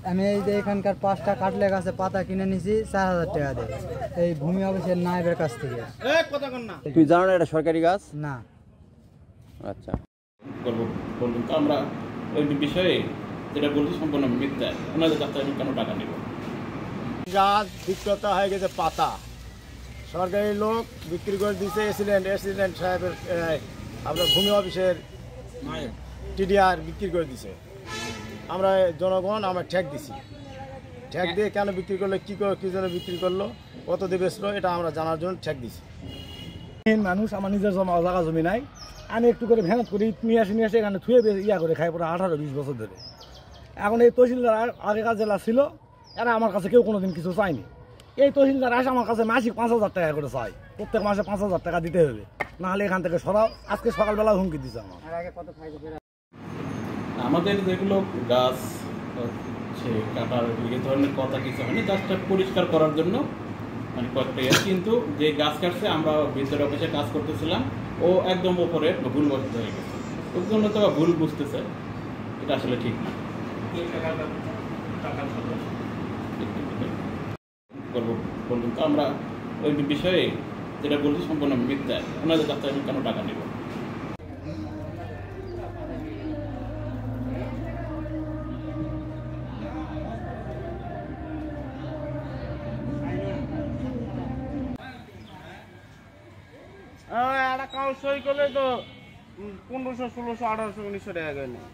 আমি এই যে এখানকার 5টা কাটলে গাছে পাতা কিনে নিছি 4000 টাকা দিয়ে এই ভূমি অফিসের নায়েবের কাছ থেকে। তুই জানো না এটা সরকারি গাছ না? আচ্ছা বলুন তো আমরা ওই বিষয়ে যেটা বলছি সম্পূর্ণ মিথ্যা। ওনাদের কাছ থেকে কেন টাকা নেব? গাছ বিক্রেতা হয়ে গেছে পাতা, সরকারি লোক বিক্রি করে দিচ্ছে এসিডেন্ট সাহেবের আপনার ভূমি অফিসের টিডিআর বিক্রি করে দিছে। আমরা জনগণ আমরা ট্যাগ দিছি, ট্যাগ দিয়ে কেন বিক্রি করলো, কী জন্য বিক্রি করলো, কত দিয়ে বেচলো, এটা আমরা জানার জন্য ট্যাগ দিছি। মানুষ আমার নিজের জায়গা জমি নাই, আমি একটু করে মেহনত করি নিয়ে আসি এখানে থুয়ে ইয়া করে খাই পুরো 18-20 বছর ধরে। এখন এই তহসিলদার আগেকার জেলা ছিল, এরা আমার কাছে কেউ কোনোদিন কিছু চায়নি। এই তহসিলদার আসে আমার কাছে মাসিক 5000 টাকা করে চাই, প্রত্যেক মাসে 5000 টাকা দিতে হবে, নাহলে এখান থেকে সরাও। আজকে সকালবেলা হুমকি দিচ্ছে আমার। আমাদের যেগুলো গাছ কাটার এই ধরনের কথা কিছু হয়নি, গাছটা পরিষ্কার করার জন্য মানে কয়েকটা কিন্তু যে গাছ কাটছে আমরা ভিতরে অফিসে কাজ করতেছিলাম, ও একদম ওপরে ভুল বসতে হয়ে গেছে, ওর জন্য তো ভুল বুঝতেছে, এটা আসলে ঠিক না। বলুন তো আমরা ওই বিষয়ে যেটা বলছি সম্পূর্ণ মিথ্যা। ওনাদের কাছ থেকে কেন টাকা নেব? একটা কাগজ সই করলে তো 1500, 1600, 1800, 1900 টাকা করে নেই।